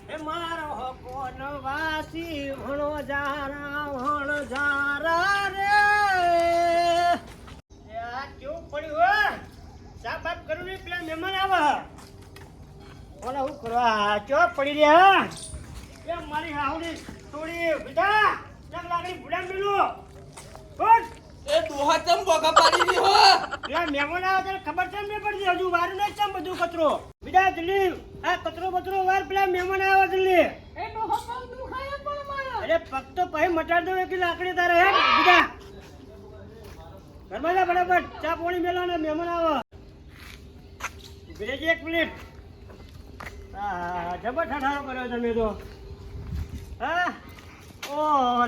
એ મારો કોન વાસી ભણો જારા રે એ આ કેવું પડ્યું હો ચા બાપ કરું ને પેલા મહેમાન આવે ઓલા હું કરવા ચો પડી રહ્યા એ મારી હાવડી થોડી બેટા ચમ લાકડી ભૂડા મેલું ઉઠ એ દોહા ચમ બોગા પાડી દી હો પેલા મહેમાન આવે ત્યારે ખબર છે નહીં પડતી હજુ વાર નહીં ચમ બધું કચરો બીજા જલ્દી આ કચરો વાર પેલા મહેમાન આવે જલ્દી એ દોહા પગ દુખાય પણ મારા અરે પગ તો પછી મટાડ દો કે લાકડી તારે હે બીજા ઘરમાં જા ફટાફટ ચા પાણી મેલો ને મહેમાન આવે બીજી 1 મિનિટ જબર ઠાઠારો કર્યો તમે તો હા ઓ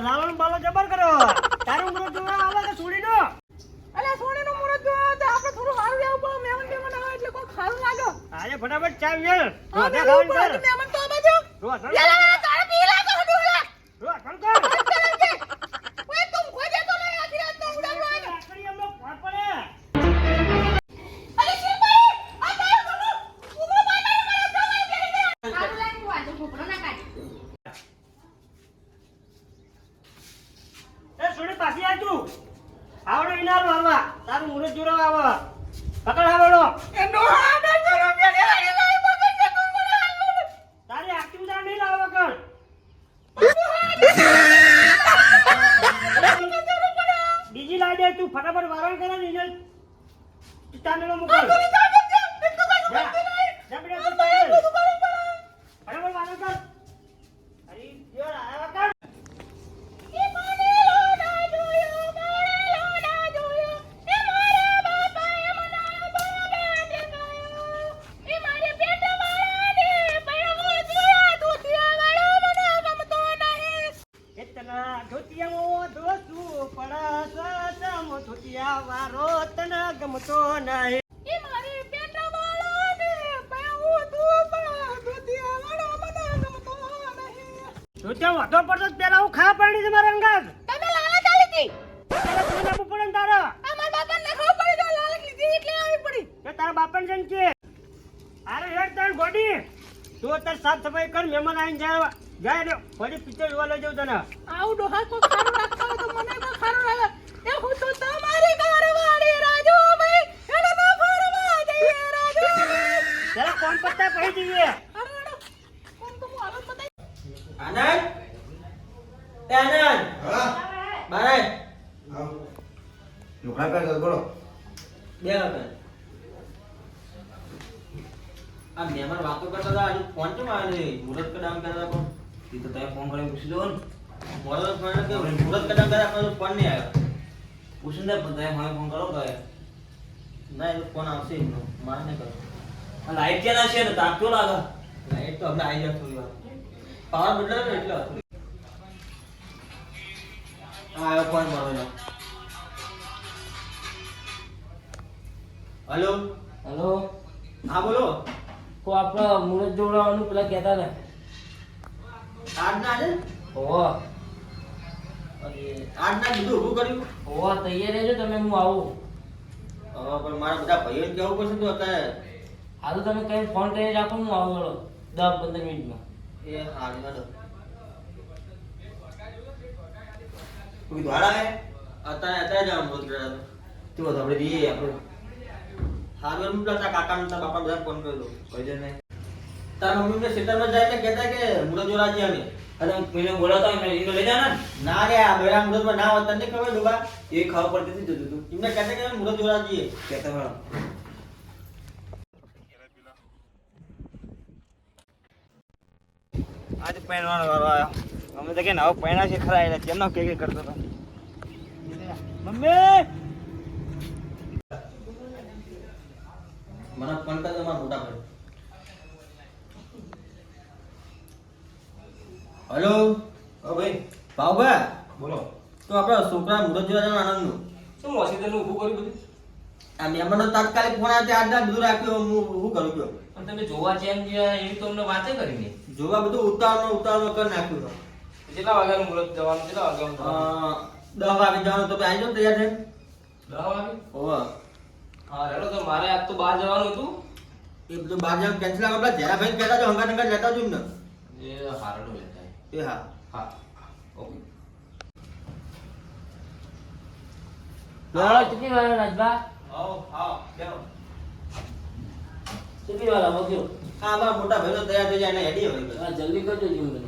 લાવણ બાલો જબર કર્યો તારું મુરત જોવા આવે કે છોડી દો અલે સોનેનો મુરત જો તો આપણે થોડું હારું લેવું પડે મહેમાન આવે એટલે કોઈ ખારું લાગો આજે ફટાફટ ચા મેલ હા મેલું પડે મહેમાન તો આવે છે યાર તારે પી લાગો હડુલા કર ઓય તું ખોજે તો નહીં આખી રાત તો ઉડાડો લાકડી અમને ફાટ પડે અલે શિરભાઈ આ તાર બબુ ઉમો પાડે મને જવા દે હારું લાગુ આ તો છોકરો ના કાઢી એ છોડી પાછી આય તું આવડો ઇનારો આવવા તારું મુરત જોરા આવ પકડ આવડો એ દોહા ના કરો મેરે હારી લાઈ મગજ ને તું મને હાલો તારી એક્ટિવિટી નહીં લાવ કર બીજી લાઈ દે તું ફટાફટ વારણ કરે ને ઇને ટામેલો મોકલ જા બેટા તું પાયલ ફટાફટ વારણ કર અરે જોર આવા કર એ મને લોડા જોયો એ મારા બાપાએ મને બરાબર દેખાયો એ મારે પેટવાળાને પૈવો જોયા દુધિયા વાળો મને ગમતો નહીં એતના ધોતિયામાં દોસ્તું પડસ સમ ધોતિયા વારો તને ગમતો નહીં એ મારે પેટવાળાને પૈવો દુધિયા વાળો મને ગમતો નહીં ધોતિયા વાતો પડતો પેલા હું ખા પડી છે મારા અંગાત તમે લાલા ચાલી હતી તારા તું ના પડે તારા અમાર બાપાને ખબર પડી તો લાલ લીધી એટલે આવી પડી કે તારા બાપાને જન કે અરે હેડ તાર ગોડી તું તાર સાફ સફાઈ કર મહેમાન આવીને જાય રે ફરી પિક્ચર જોવા લઈ જાઉં તને આવ ડોહા કો ખારું રાખતા હોય તો મને તો ખારું લાગે એ હું તો તમારી ઘરવાળી રાજુ ભાઈ એનો ના ફરવા જઈએ રાજુ જરા કોણ પત્તા પહી જઈએ કોણ તો હું હાલત બતાઈ આનંદ એ આનંદ હા બારે આવ લુકડા પર બોલો બે વખત આ મહેમાન વાતો કરતા હતા આજે ફોન કેમ આવ્યો નહીં મુહૂર્ત કદામ કર્યા હતા પણ એ તો તમે ફોન કરીને પૂછી લો ને મોડો ફોન કે મુહૂર્ત કદામ કર્યા પણ ફોન નહીં આવ્યો પૂછીને પણ તમે મને ફોન કરો તો ના એ ફોન આવશે એમનો મારે નહીં કરો આ લાઈટ ક્યાં છે ને તાપ તો લાગે લાઈટ તો હમણાં આવી જાય થોડી વાર પાવર બદલાયો ને એટલે આવ્યો ફોન મારો હેલો હેલો હા બોલો કો આપણે મુરત જોડાવાનું પેલા કહેતા ને આજના છે ઓહો આજના બધું ઊભું કર્યું ઓહો તૈયાર રહેજો તમે હું આવું પણ મારા બધા ભાઈઓને કહેવું પડશે તો અત્યારે હાલ તમે કઈ ફોન કરી રાખો હું આવું ચલો 10-15 મિનિટમાં એ હાલ હેલો કોઈ દ્વારા હે અત્યારે જ આમ રોજ કર્યા તો આપણે જઈએ આપણે હાલ એમ પેલા કાકા ને બાપા બધા ફોન કરી દો કહી દે ને તારા મમ્મી સેન્ટરમાં જાય એટલે કહેતા કે મુરત જોરાજી અમે અરે પેલો બોલાતો એને લઈ જા ને ના રે આ બેરા મુરતમાં ના હોત તને ખબર ડોબા એ ખબર પડતી હતી જતું એમને કહેતા કે મુરત જોરાજી કહેતા બરાબર આજ પહેરવાનો વારો આવ્યો અમે તો કે નવો પહેણા છે ખરા એટલે તેમનો કે કરતો હતો મમ્મી મને ફોન કરજો મારા મોટા ભાઈ હેલો ઓ ભાઈ ભાવભા બોલો તો આપણા છોકરા મુરત જોવા જવાનું આનંદનું શું હોસ્પિટલનું ઊભું કર્યું બધું આ મહેમાનનો તાત્કાલિક ફોન આવે આજ બધું રાખ્યો હું ઊભું કરું ગયો પણ તમે જોવા જેમ ગયા એવી તો અમને વાતે કરી નહીં જોવા બધું ઉતાવળમાં કરી નાખ્યું કેટલા વાગ્યાનું મુરત જવાનું કેટલા વાગ્યાનું 10 વાગે જવાનું તો આવી જાઓ તૈયાર થઈને 10 વાગે ઓવા હા રેડો તો મારે આજ તો બહાર જવાનું હતું એ બધું બાજુ કેન્સલ આપણા જરા ભાઈ કહેતા જો હંગા લેતા જો ને એ હારડો લેતા એ હા હા ઓકે લેવડો કેટલી વાર રાજભા આવો બેહો કેટલી વાર આવજો હા અમારા મોટા ભાઈનો તૈયાર થઈ જાય અને હેડી હવે હા જલ્દી કરજો જીવ મને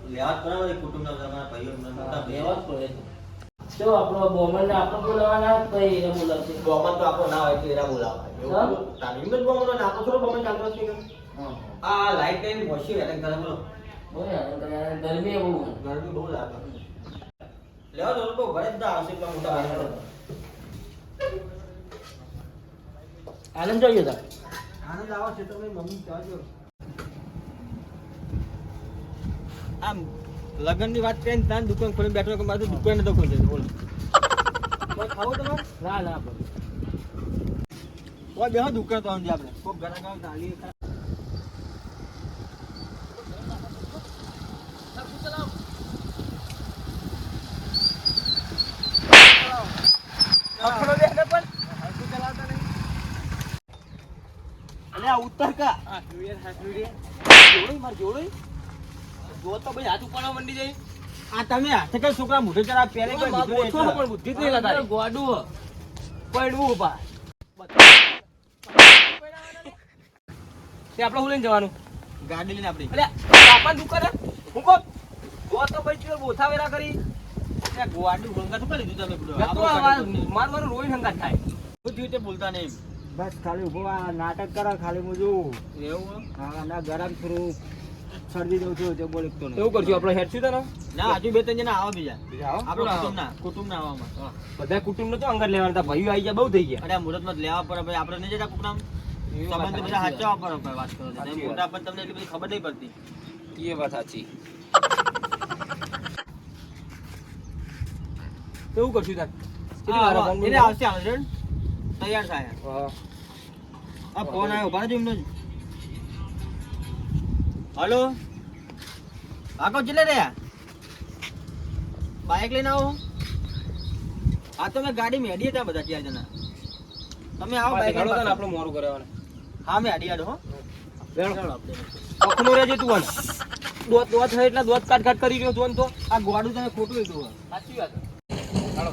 લેવાત કરાવે કુટુંબના તમારા ભાઈઓ મોટા લેવા જ પડે તો આપણો બોમન ને આપણે બોલાવાના કઈ એને બોલાવશે બોમન તો આપણો ના હોય તો એરા બોલાવે હા? તાલીમ જ બોમન ને આપણો થોડો બોમન ચાલતો છે આ લાઈટ ટાઈમ હોશી હેરાન કરે બોલો બોલે ગરમી બહુ ગરમી બહુ લાગે લેવા તો લોકો ઘરે જ આવશે એટલા મોટા ભાઈ આનંદ જોઈએ તા આનંદ આવો છે તમે મમ્મી કહેજો આમ લગનની વાત કરીને તાન દુકાન ખોલીને બેઠો કે મારે તો દુકાન નતો ખોલી બોલો કોઈ ખાવું તમારે ના ના કોઈ બેહો દુકાન તો આમ આપણે કોક ઘણા ગાવ તાલી અખડો દે ને પણ હરકું ચલાવતા નહીં અલે આ ઉત્તર કા હા યાર હાથું રે જોડોય માર જોડોય જો તો ભાઈ હાથ ઉપાડવા મંડી જાય આ તમે હાથે કઈ છોકરા મોઢે ચડા પહેરે કોઈ ઓછો પણ બુદ્ધિ જ નહીં લગાડી ગોડું પડવું ઉભા તે આપણે હું લઈને જવાનું ગાડી લઈને આપણી અલે આપણ દુકાન હું કો જો તો ભાઈ ચીર બોથા વેરા કરી એ ગોવાડી હંગાત કરી દીધું તમે બુડો મારું રોઈ હંગાત થાય બુદ્ધિ રીતે બોલતા નહીં બસ ખાલી ઉભો આ નાટક કરો ખાલી હું જોઉં એવું હા ના ગરમ થોડું શરદી દઉં છું તે બોલ તો એવું કરશું આપણે હેડ છું તને ના હજુ બે ત્રણ જણા આવો બીજા આપણે કુટુંબના આવવામાં બધા કુટુંબનો તો અંગત લેવાના હતા ભાઈઓ આવી ગયા બહુ થઈ ગયા અરે મુહૂર્તમાં જ લેવા પડે ભાઈ આપણે નહીં જતા કુટુંબ સંબંધ બધા સાચવવા પડે વાત કરો છો મોટા પણ તમને એટલી બધી ખબર નહીં પડતી એ વાત સાચી એવું કરશું તાર એને આવશે આવશે તૈયાર થાય આ ફોન આવ્યો ઉભા રહેજો એમનો હલો આગો ચલે રહ્યા બાઇક લઈને આવો હા તો મેં ગાડી મેડીએ ત્યાં બધા 4 જણા તમે આવો બાઇક લઈને આપણું મોરું કરાવવાનું હા મેં આડી આડો હો પખનો રહેજે તું વન દોત થાય એટલે દોત કાટ કરી રહ્યો જોન તો આ ગોડું તને ખોટું લીધું સાચી વાત ચાલો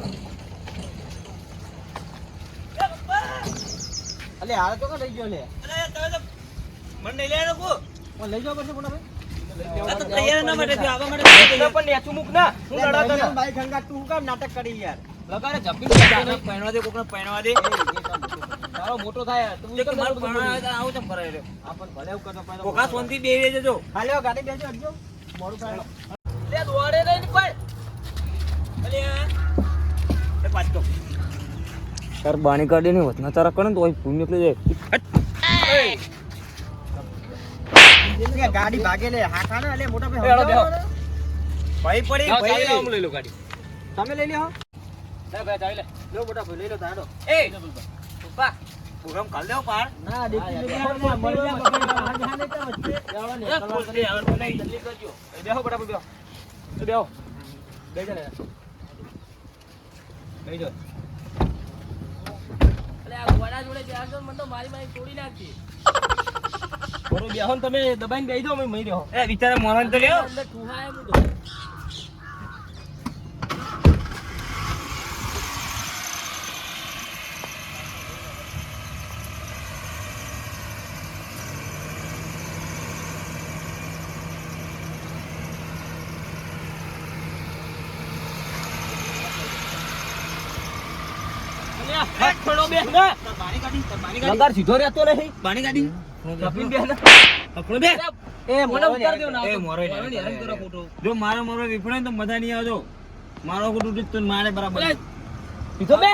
અલે હાલ તો કા લઈ ગયો લે અરે તમે તો મને લઈ લેવાનો કો ઓ લઈ જાવ પછી કોના ભાઈ તૈયાર ના માટે આવા માટે પણ નેચું મુક ના હું લડાતો ને બાઈક હંગા તું કામ નાટક કરી યાર લગાડે જપી પૈણવા દે કોકને પૈણવા દે તારો મોટો થાય તું તો માર પૈણવા આવું તેમ કરે રે આપણ ભલે એવું કરતો પાડો કોકા સોનથી બેહી જજો હાલ્યો ગાડી બેજો હટજો મોડું પાડો લે દોડે નહીં કોઈ અલે એ પાછો સર બાણી કાઢી ને વતના તારા કરે ને તો ભૂમિ નીકળી જાય ગાડી ભાગે લે હાથા ને લે મોટા ભાઈ ભાઈ પડી ભાઈ લઈ લો ગાડી તમે લઈ લ્યો લે ભાઈ ચાલી લે લો મોટા ભાઈ લઈ લો તાડો એ પપ્પા પૂરમ કાલ દેવો પાર ના દેખી મરી જા હાને તો વચ્ચે આવવા ને જલ્દી કરજો બેહો મોટા ભાઈ બેહો બેજો લે બેજો અલે આ ગોડા જોડે બેસજો મને તો મારી તોડી નાખી બરો બેહો તમે દબાઈને બેહી જાઓ મે મરી રહ્યો એ વિચારે મોરન તો લ્યો અંદર ઠુહાય હું તો થોડો બે ને બાણી ગાડી લગાર સીધો રહેતો નહીં બાણી ગાડી જપીન બે ને આપણો બે એ મને ઉતાર દેવ ના એ મોરો હેરાન કરો ખોટો જો મારો વિફળે તો મજા નહીં આવજો મારો ખોટું તો મારે બરાબર સીધો બે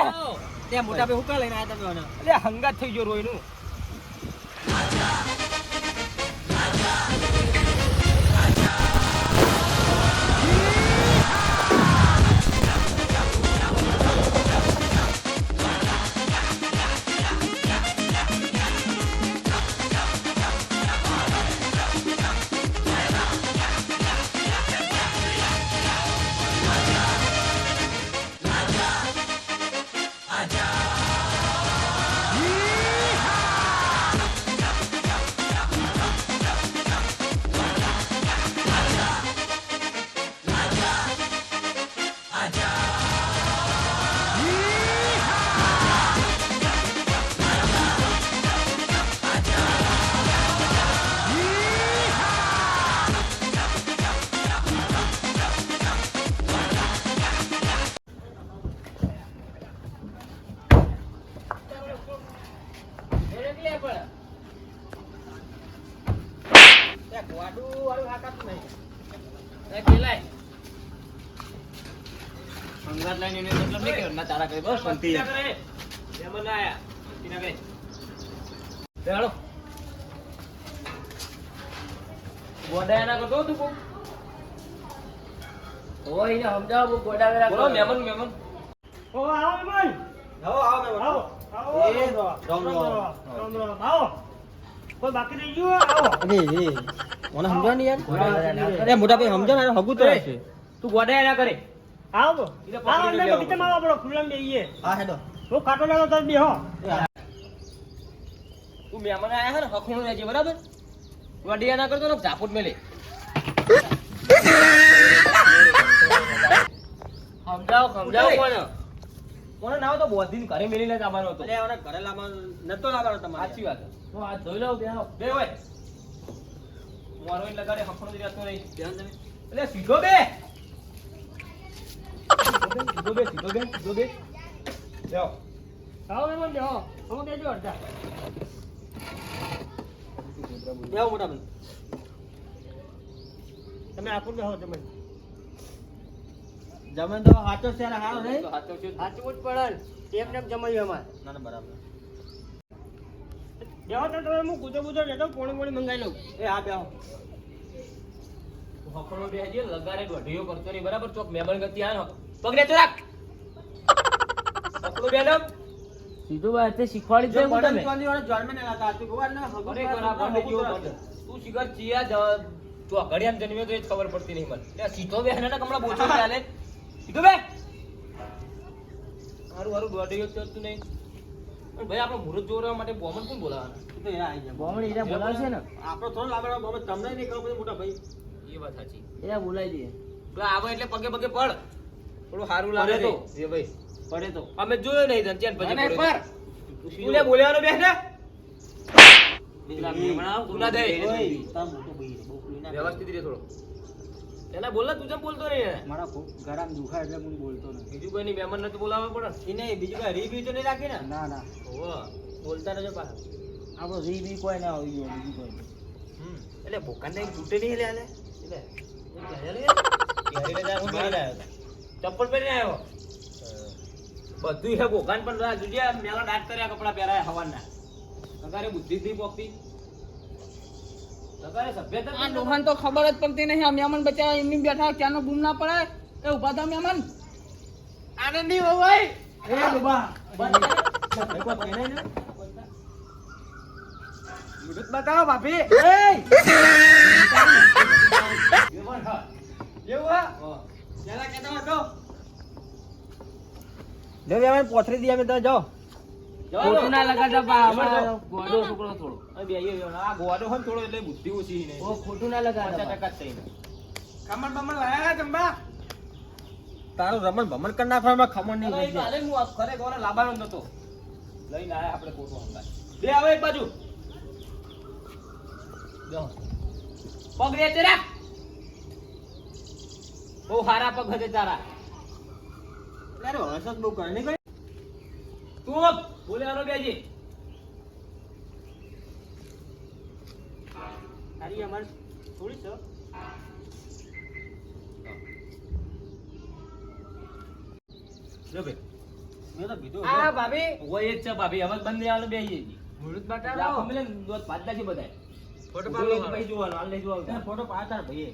તે મોટા બે હુકા લઈને આયા તમે એટલે હંગાત થઈ ગયો રોઈનું વાડું વાળું હાકાતું નહીં. એ પેલાય સંગાત લઈને એને મતલબ નહીં કે ના તારા કરે બસ શાંતિ ના કરે મહેમાન ના આયા તીના કરે બેહાડો ગોડાયા ના કરતો તું કોક ઓય એને સમજાવો ગોડા વેરા બોલો મહેમાન ઓ આવો મહેમાન. આવો આવો આવો. એ રામ રામ. આવો. કોઈ બાકી રહી ગયું? આવો. મને સમજાવ ને યાર અરે મોટા ભાઈ સમજાવ ને હગું તો છે તું ગોડાયા ના કરે આવો. એટલે આવો પકડી અંદર લેવો બગીચામાં આવો, આપણો ખુલ્લામાં બેહીએ. હા હેડો હું ખાટો લાગો તો બેહો. તું મહેમાન આયા હે ને હખણું રહેજે બરાબર ગોડિયા ના કરતો ને ઝાપટ મેલે સમજાવો કોને કોને ના હોય તો બોધીને ઘરે મેલીને જ આવવાનો હતો અરે આવને ઘરે લાવવાનો નતો લાવવાનો તમારે સાચી વાત તો આ જોઈ લઉં બે હોય મારો એટલે લગાડે હખણું જ રહેતો નહીં ધ્યાન તમે એટલે સીધો બે સીધો બે જાઓ આવો મહેમાન બેહો. હું બેજો અડધા. બેહો મોટા ભાઈ તમે આપો બેહો તમે. જમીન તો હાચો છે ને હારો નહીં હાથો છે સાચું જ પડે ને. એમને એમ જમાયું અમારે. ના ના બરાબર બેહો તો તમે હું કૂદો લેતો પોણી મંગાવી લઉં. એ હા બેહો હખણો બેહજે લગાડે દોઢીઓ કરતો નહીં બરાબર ચોક મહેમાન ગતિ આનો પગને તો રાખ હખણો બેડમ સીધું વાત શીખવાડી જો મોડન કોની વાળો જન્મે ને લાતા તું ગોવાર ને હગું અરે ગોરા બંધ જેવો બંધ તું શિખર ચિયા ચોકડિયામ જન્મ્યો તો એ જ ખબર પડતી નહીં મને એટલે સીધો બે ને કમળા બોચો ચાલે સીધો બે હારું દોઢીઓ ચડતું નહીં પણ ભાઈ આપણે મુહૂર્ત જોવા માટે બોમન કોણ બોલાવાના તો એ આઈ જાય બોમણી એરા બોલાવશે ને. આપણો થોડો લાવવાનો બાબત તમને નહીં કહું પછી મોટા ભાઈ એ વાત સાચી એરા બોલાવી દઈએ. તો આવે એટલે પગે પડ થોડું સારું લાગે પડે તો તો. એ ભાઈ પડે તો અમે જોયો નહીં તને ચેન પછી અને પડ્યો. પર તું લે બોલ્યાનો બેસ ને પેલા ભીમણા તું ના દે. ઓય તાર મોટો ભાઈ રે, બહુ ખુલ્લી ના વ્યવસ્થિત રીતે થોડો એના બોલ તું જેમ બોલતો નહીં એને. મારા ખૂબ ગરમ દુખાય એટલે હું બોલતો નથી બીજું કોઈ નહીં મહેમાન ને તો બોલાવવા પડે એને બીજું કઈ રીબી તો નહીં રાખી ને ના ના હોવે. બોલતા રહેજો પાછા આપણો રી કોઈ ના આવી ગયો બીજું કોઈ નહીં. એટલે ભૂકા નહીં તૂટે નહીં લે આલે એટલે ચપ્પલ પહેરીને આવ્યો બધું હે ભોગાન પણ રા જોજે મેલા ડાટ કર્યા કપડા પહેરાયા હવાના લગારે બુદ્ધિ થી પોકતી લગારે સભ્યતા આ ડોહાન તો ખબર જ પડતી નહીં આ મહેમાન બચારા એમની બેઠા ક્યાંનો ગુમ ના પડે એ ઉભા થા મહેમાન આનંદી ભાઈ એ બાબા બતાવો ભાભી પોથરી દી અમે તો જાઓ ખોટું ના લગાડતા બા અમારો ગોડો છોકરો થોડો. આ ગોવાડો હોય ને થોડો એટલે બુદ્ધિ ઓછી નહીં ઓ ખોટું ના લગાડતા બા. 50% જ થઈ ખમણ બમણ લાયા જંબા તારું રમણ ભમણ કરી નાખવામાં ખમણ નહીં અરે, એ તો ગઈ. હાલે હું આ ઘરે ગોવાને લાવવાનો જ નતો લઈને આયા આપણે કોટો હંગાત બે આવે એક બાજુ જો પગ રે તેરા બહુ હારા પગ હશે તારા અરે હસત બહુ કરે નહીં કઈ તું બોલે આનો બેજી તારી અમારે થોડી છે. જો ભાઈ મેં તો કીધું આ ભાભી ઓય જ છે ભાભી હવે બંને આલો બેજી મુહૂર્ત આપો બતાવો. મિલે દોત પાડલા છે બધાય ફોટો ભાઈ જોવાનો હાલ લઈ જોવાનો પાડો ફોટો પાડતા ભાઈ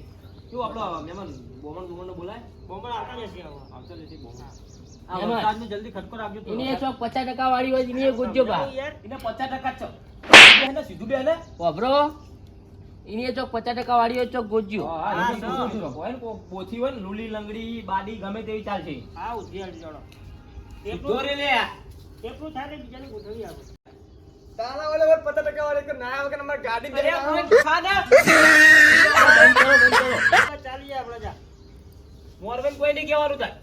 શું આપણો મહેમાન બોમણ બોમણ બોલાય બોમડા આવતા જશે હવે. આવતો નથી બોમણ આ એમાં. વરસાદને જલ્દી ખટકો રાખજો તો. એની 150% વાળી હોય એની ગુજ્જો બા. એને 50% છો બેને સીધું બેને વાપરો એની 50% વાળી હોય ચોક ગોજ્યો. હા હા, એને સર. સીધું હોય ને કોઈ પોથી હોય ને લૂલી લંગડી બાડી ગમે તેવી ચાલશે હા ઉધેડ જોડો. સીધો રે લે એટલું થાય ને બીજાને ગોઠવી આવે. તારા વાળા વર 50% વાળે કે ના વગર અમાર ગાડી અરે આ મને ખાના બંધ કરો. ચાલીએ આપણે જા. મોરવેન કોઈ નહીં કહેવાનું થાય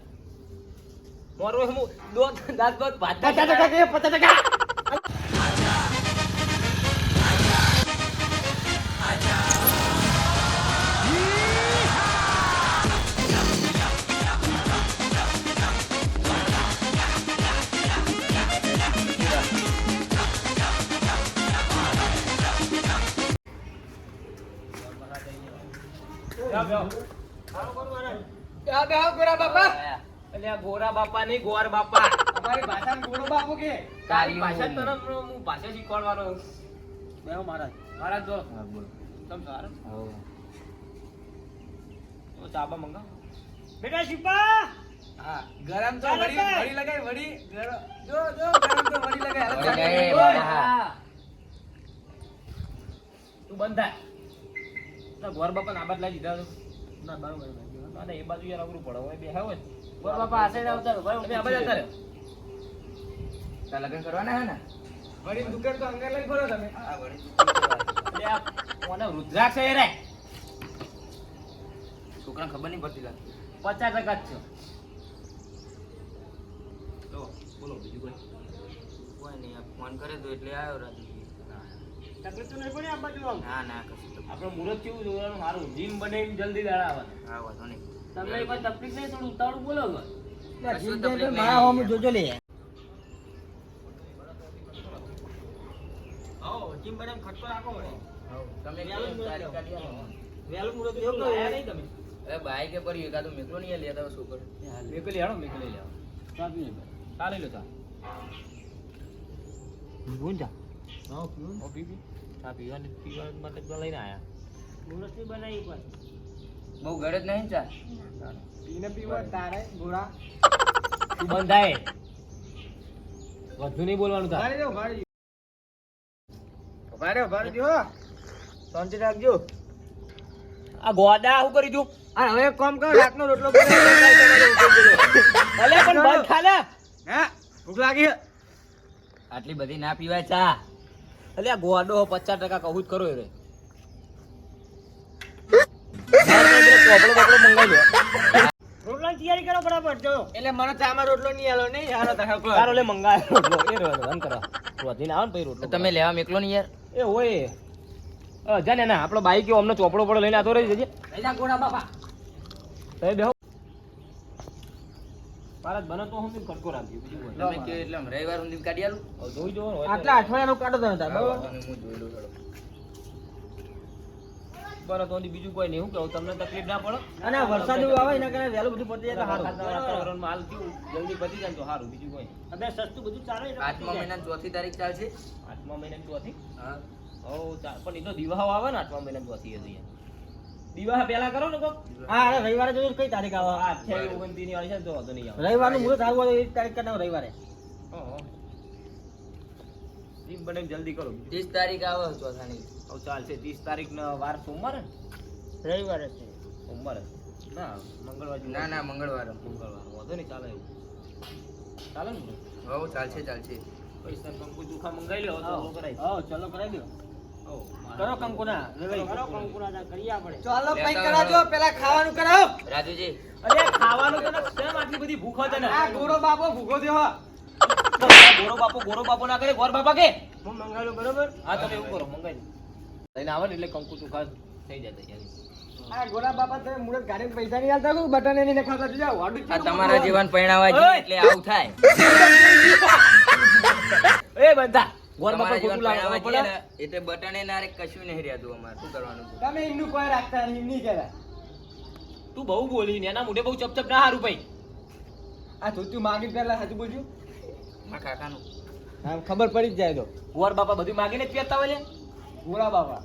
મોરવે હું દોત દાંત દોત ભાત 50% કે 50% અલ્યા ગોરા બાપા નહીં ગોર બાપા અમારી ભાષા ગોરો બાપુ કે તારી ભાષા તરફ હું ભાષા શીખવાડવાનો બેહો મહારાજ જો તમ સારા તો ચાબા મંગાવો બેટા શિપા હા ગરમ તો વડી લગાય વડી જો ગરમ તો વડી લગાય તું બંધ થાય ગોર બાપા ના બાદ લાવી દીધા ના બરોબર ના એ બાજુ યાર અવરું પડે હોય બે હોય ગોર બાપા આસે આવતા ભાઈ અમે આ બાજુ આવતા રહ્યો તા લગન કરવાના હે ને વડી દુકાન તો અંગર લઈ ફરો તમે હા વડી એટલે આ કોને રુદ્રાક્ષ છે રે છોકરાને ખબર નહીં પડતી લાગે 50% જ છે તો બોલો બીજું કોઈ નહીં આ ફોન કરે તો એટલે આવ્યો રાજુજી તકલીફ તો નહીં પડી આ બાજુ આમ ના કશું આપણે મુહૂર્ત કેવું જોવાનું સારું જીમ બને એમ જલ્દી દાડા આવવાના હા વાંધો નહીં તમને કોઈ તકલીફ નહીં થોડું ઉતાવળું બોલો મારા હોમ જોજો લે આવો જીમ બને ખટકો રાખો મને તમે વેલું મુરત એવું આયા નહીં તમે એ બાઈક કે પર એકાદો મેકલો નહીં લેતા શું કરે મેકલી હેડો મેકલી લેવો ચાલી લો ચા ભૂન જા હા પીવી ચા પીવા માટે તો લઈને આયા મુરત ની બનાવી પણ બહુ ગળે જ નહીં ચા પીને પીવા તારે ગોળા તું બંધાય વધુ નહીં બોલવાનું તાર ભાડે જો શાંતિ રાખજો આ ગોડા શું કરી તું આ હવે કામ કર રાતનો રોટલો બનાવી અલે પણ બંધ ખાલે હે ભૂખ લાગી આટલી બધી ના પીવાય ચા અલે આ ગોડો 50% કહું જ કરો રે રોટલાની તૈયારી કરો બરાબર જો એટલે મને ચામાં રોટલો નહીં આલો નહીં હાલો તારો લે મંગાય રોટલો એ રન કરો વધીને આવ ને પછી રોટલો તમે લેવા મેકલો નહીં યાર એ હોય જા ને ના આપણો બાઈક અમને ચોપડો પડો લઈને આતો રહી જજે લઈ ગોડા બાપા તમે બેહો ભારત બને તો હું કટકો રાખજો બીજું કોઈ તમે કે એટલે રવિવાર હું કાઢી આલું જોઈ જો આટલા અઠવાડિયાનો કાઢો તમે તાર બરાબર હું જોઈ લઉં બરાબર તો બીજું કોઈ નહીં હું કહું તમને તકલીફ ના પડે અને વરસાદ એવું આવે એના કારણે વહેલું બધું પતી જાય તો સારું વાતાવરણ માલ કેવું જલ્દી પતી જાય તો સારું બીજું કોઈ હવે સસ્તું બધું ચાલે એટલે 8મા મહિનાની 4મી તારીખ ચાલશે 8મા મહિનાની 4મી હા પણ એ તો દિવાહો આવે ને 8મા મહિનાની 4મી હતી દિવાહ પહેલા કરો ને કોક હા અરે રવિવારે જોજો કઈ તારીખ આવે આ 28 29 ની વાળી છે તો વાંધો નહીં આવે રવિવારનું મુહૂર્ત સારું હોય એ તારીખ કરી નાખો રવિવારે જીમ બને જલ્દી કરો 30 તારીખ આવે ચોથાની હવે ચાલશે 30 તારીખ નો વાર સોમવાર ને રવિવારે છે સોમવાર ના મંગળવાર ના મંગળવાર વાંધો નહીં ચાલે એવું ચાલે ને હો ચાલશે પૈસા કંકુ ચોખા મંગાવી લો તો કરાય હા ચલો કરાવી દો કરો કંકુના કરો કંકુના કરી આપણે ચાલો કઈ કરાજો પેલા ખાવાનું કરાવો રાજુજી અરે ખાવાનું તો કેમ આટલી બધી ભૂખ છે ને આ ગોરો બાપો ભૂખો થયો ગોરો બાપો ના કરે ગોર બાપા કે હું મંગાવ્યો બરોબર હા તમે એવું કરો મંગાવી લઈને આવે ને એટલે કંકુ ચોખા થઈ જાય તૈયારી આ ગોરા બાપા તમે મુરત ગાડી પૈસા નહીં આલતા કોઈ બટન એની ખાતા જાવ વાડું આ તમારા જીવન પરણાવા જોઈએ એટલે આવું થાય એ બંધા ગોર બાપા ખોટું લાવવા પડે એટલે બટને ના રે કશું નહીં રહેતું અમાર શું કરવાનું તમે એનું કોઈ રાખતા નહીં નહીં કરા તું બહુ બોલી ને એના મોઢે બહુ ચપચપ ના હારું ભાઈ આ ધોતું માગી પહેલા સાચું બોલ્યું મા કાકાનું હા ખબર પડી જ જાય તો ગોર બાપા બધું માગીને જ પહેરતા હોય લે ગોરા બાપા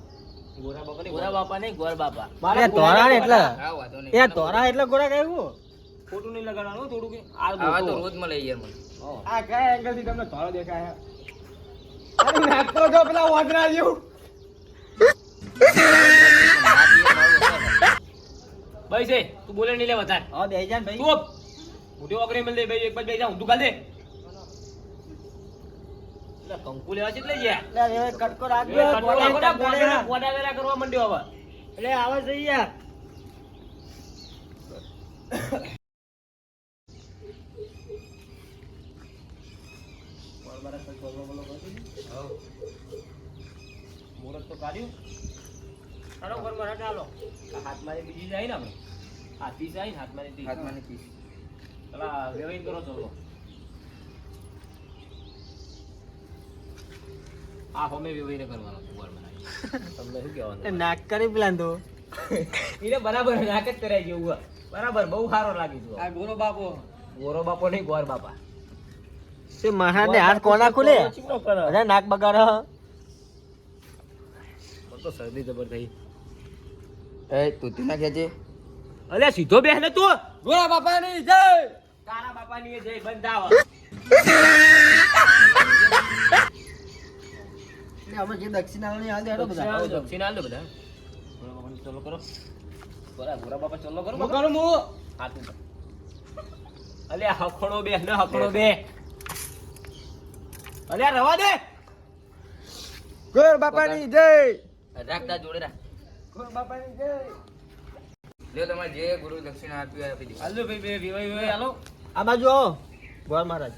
ગોરા બાપા નહીં ગોર બાપા મારે તોરા એટલે હા વાતો નહીં એ તોરા એટલે ગોરા કહેવું ખોટું નહીં લગાડવાનું થોડું કે આ તો રોજ મળે યાર મને આ કયા એંગલ થી તમને તોરો દેખાય અરે નાખતો જો પેલા વાદરા જેવું ભાઈ છે તું બોલે નહીં લે વધારે હા બે જાન ભાઈ તું મોટી ઓગરી મિલ દે ભાઈ એક બાજ બે જા ઊંધું ગાલ દે એટલે કંકુ લેવા છે એટલે ગયા એટલે હવે કટકો રાખજો ગોડા વેરા કરવા માંડ્યો હવે એટલે આવે છે યાર મુહૂર્ત તો કાઢ્યું ચાલો ઘરમાં રાખ હાલો હાથમાં બીજી જાય ને આપણે આ 30 આવી ને હાથમાં 30 પેલા વ્યવહાર કરો ચલો આ હોમે વ્યવહાર કરવાનો કુંવર બનાવી તમને શું કહેવાનું નાક કરી પ્લાન તો એને બરાબર નાક જ કરાઈ ગયું હોય. બરાબર બહુ સારો લાગી ગયો. આ ગોરો બાપો ગોરો બાપો નહીં ગોર બાપા. તે મહારાજને હાથ કોના ખુલે ચીકણો કરે. બધા નાક બગાડ મને તો શરદી જબર થઈ. એ તું ના કહેજે અલ્યા સીધો બેસ ને તું. ગોરા બાપાની જય તારા બાપાની એ જય બંધાવ. અમે જે દક્ષિણાની હાલ દેડો બધા દક્ષિણ આલ દો બધા. ગોરા બાપાને ચલો કરો. ગોરા બાપા ચલો કરો. હું કરું હું હા તું કર. અલ્યા હખણો બે ને હખણો બે. અલ્યા રવા દે. ગોર બાપાની જય રાખતા જોડે રાખ. ગોર બાપાની જય લ્યો તમારે જે ગુરુ દક્ષિણા આપી હોય આપી દો હાલો ભાઈ બે વિવાય હાલો. આ બાજુ આવો ગોર મહારાજ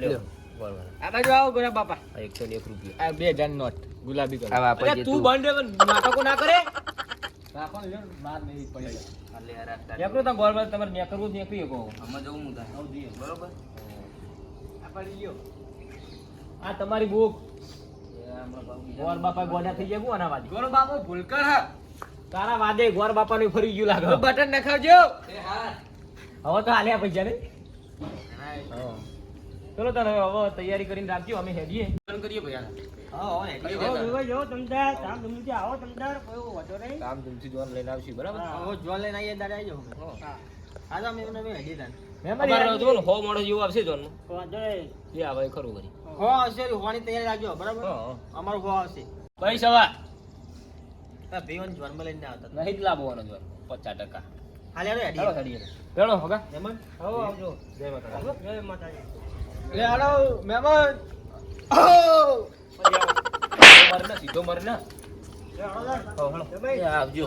લ્યો. ગોર વાળા. આ બાજુ આવો ગોરા બાપા આ 101 રૂપિયા. આ 2000 નોટ ગુલાબી કલર અલ્યા તું બંધ રે, નાટકો ના કરે. રાખો ને લ્યો માર નહીં પડી હાલે યાર રાખતા. એકલો તો ગોર વાળા તમારે ન્યા કરવું જ નીકળી શકો. આમાં જવું હું થાય બરોબર આ પડી લ્યો. આ તમારી બુક. ગોર બાપા ગોડા થઈ જાય કોના વાદે? ગોરો બાપો ભૂલકર હા તારા વાદે ગોર બાપાનું ફરી ગયું લાગે. બટન નખાવજો એ હા હવે તો હાલ્યા પૈસા ને. ચલો તને હવે તૈયારી કરીને રાખજો, અમે હેડીએ. બંધ કરીએ ભૈયા. આવો વિવાય જો તમદાર કામ ધમથી આવો તમદાર કોઈ વાંધો નહીં કામ ધૂમથી જોન લઈને આવશું બરાબર. આવો જોન લઈને આવીએ દાડા આવી જાવ હા તો અમે હેડી તાન અમારે જો ને 100 મોડો જેવું આવશે જોન. વાંધો નહીં લે આવે ખરું કરી. હો હશે હોવાની તૈયારી રાખજો બરાબર હા. અમારો હો આવશે ભાઈ સવા આ ભઈઓને જોનમાં લઈને આવતા નહીં જ લાવવાનો જોન 50%. હાલે હેડી ચાલો હેડીએ. પેલો હોગા. મહેમાન આવો આવજો. જય માતા. જય માતાજી લે હાલો મહેમાન મરના સીધો મરના. જય હળોદાર હળો. ભાઈ આવજો.